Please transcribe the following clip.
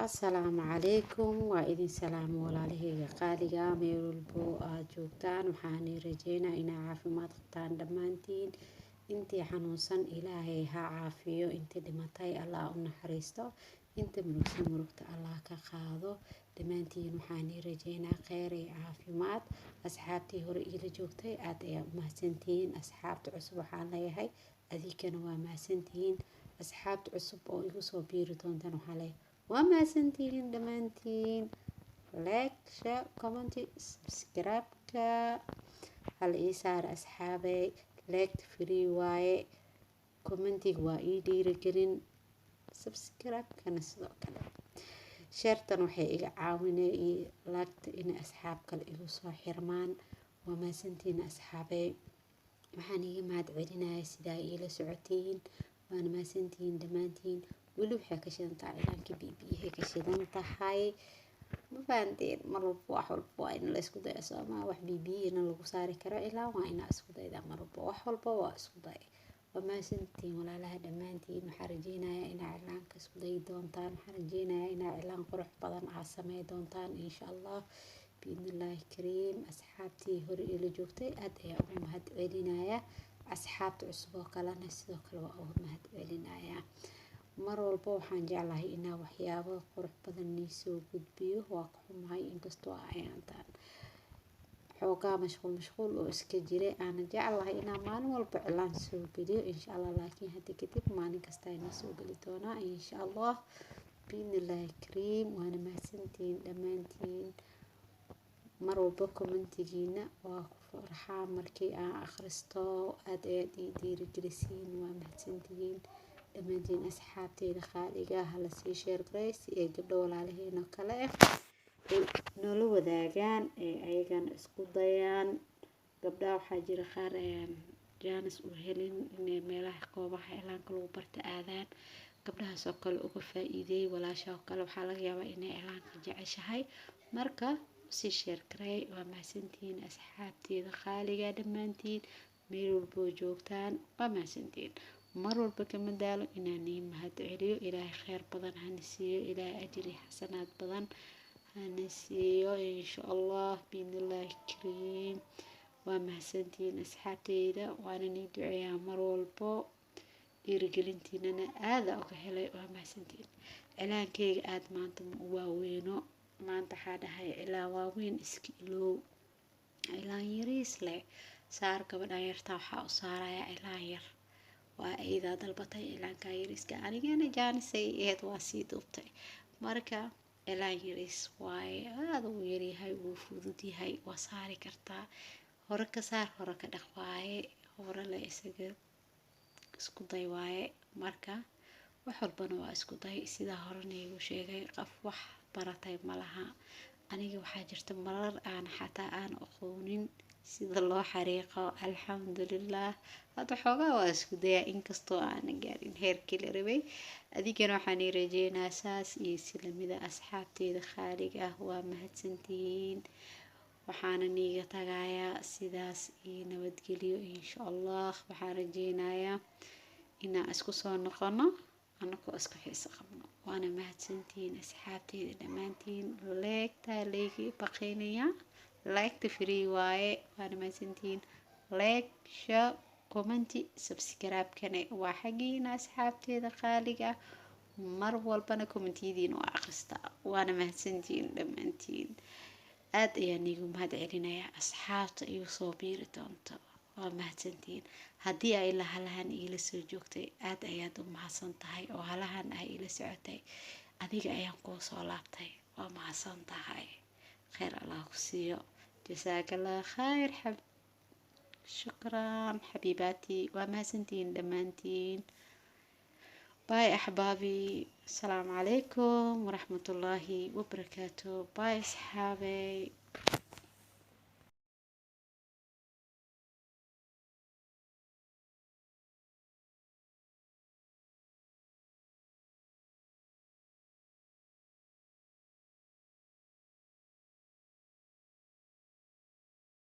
Asalaamu calaykum, waa idin salaamo walaalahayga qaaliga meel walbo aad joogtaan. waxaan rajeynaa inaa caafimaad qabtaan dhammaantiin. intii xanuunsan ilaahay ha caafiyo, intii dhimatay allah u naxariisto, inta murugta allah ka qaado. dhammaantiin waxaan rajeynaa kheyr iyo caafimaad. asxaabtii hore ila joogtay aad ayaa u mahadsantihiin. asxaabta cusub waxaan leeyahay adinkana waa mahadsantihiin. asxaabta cusub oo igu soo biiri doontaan waxaa leeyahay waa mahadsantihiin dhammaantiin. like, share, comment, subscribe-ka hal ii saar asxaabey. like free waaye, commentiga waa ii dhiirigelin, subscribe-kana sidoo kale. shartan waxay iga caawinay lagta inay asxaab kale igu soo xirmaan. waa mahadsantihiin asxaabey. waxaan iga mahad celinaya sidaa iila socotiin. waana mahadsantihiin dhammaantiin. weli waxay ka shidan tahay cilaanka bibiyahay ka shidan tahay. ma fahanteen mar walba wax walba waa in la isku dayo soomaa. wax bibiyana lagu saari karo ilaa waa inaa isku dayda mar walba. wax walba waa isku day. waa mahadsantihiin walaalaha dhammaantiin. waxaan rajeynayaa inaa cilaanka isku dayi doontaan. waxaan rajeynayaa inaa cilaan qurux badan aad samey doontaan insha allah biidnillaahi kariim. asxaabtii hore ila joogtay aad ayaa ugu mahad celinayaa. asxaabta cusub oo kalena sidoo kale waa ugu mahad celinayaa. mar walba waxaan jeclahay inaa waxyaabo qurux badan nii soo gudbiyo. waa ka xumahay inkastoo ayaantaan xoogaa mashquul oo iska jiray. aana jeclahay inaa maalin walba cilaan soo geliyo insha allah. laakiin hadda kadib maalin kasta inaa soo geli doonaa insha allah biidnillaahi kariim. waana mahadsantihiin dhammaantiin. mar walba commentigiina waa ku farxaa markii aan akhristo. aad ayaad ii dhiirigelisiin. waa mahadsantihiin dhammaantiin. asxaabteyda qaaliga hala sii share gareys ee gabdho walaalaheena kale ay noola wadaagaan ee ayagana isku dayaan. gabdhaha waxaa jira qaar jaanis u helin inay meelaha goobaha cilaanka lagu barta aadaan. gabdhahaas oo kale uga faa'iideey. walaasha oo kale waxaa laga yaabaa inay cilaanka jeceshahay. marka sii share garey. waa mahadsantihiin asxaabteyda qaaliga dhammaantiin meel walbo joogtaan. waa mahadsantihiin. mar walba kama daalo inaan ii mahad celiyo. ilaahay kheyr badan hana siiyo. ilaahay ajri xasanaad badan hana siiyo insha allah biidnillaahi kariim. waa mahadsantihiin asxaabteyda. waana nii duceeyaa mar walbo. dhiirigelintiinana aada uga helay. waa mahadsantihiin. cilaankeyga aad maanta ma u waaweyno. maanta waxaa dhahay cilaan waaweyn iska iloow. cilaan yariis leh saar. gabadhan yartaa waxaa u saaraya cilaan yar. waa aydaa dalbatay cilaanka yariiska. anigana jaanisay eed waa sii duubtay. marka cilaan yariis waaye. aada uu yaryahay, wuu fudud yahay, waa saari kartaa. hore ka saar, hore ka dhaq waaye. hore le isaga isku day waaye. marka wax walbana waa isku day. sidaa horena igu sheegay qof wax baratay malaha. aniga waxaa jirta marar aan xataa aan aqoonin sida loo xariiqo. alxamdulillaah hadda xoogaa waa isku dayaa inkastoo aanan gaarin heerkii la rabay. adigana waxaan rajeynaa saas iyo silamida asxaabteyda qaaliga ah. waa mahadsantihiin. waxaana niiga tagayaa sidaas iyo nabadgelyo insha allah. waxaan rajeynayaa inaan isku soo noqono anagoo isku xiiso qabno. waana mahadsantihiin asxaabteyda dhammaantiin. leegtaa leegi baqeynaya. like free waaye. waana mahadsantihiin. like, share, comment, subscribe-kana waa xagiina asxaabteyda qaaliga. mar walbana commentiyadiina waa akhristaa. waana mahadsantihiin dhammaantiin. aad ayaan iigu mahad celinayaa asxaabta igu soo biiri doonto. waa mahadsantihiin. haddii ay halahan iila soo joogtay aad ayaad u mahadsan tahay. oo halahan ay iila socotay adiga ayaan kuu soo laabtay. waa mahadsan tahay. kheyr allah ku siiyo. jasaakallah khayr. shukran xabiibaati. waa mahadsantihiin dhammaantiin. باي أحبابي. السلام عليكم ورحمة الله وبركاته. باي أصحابي.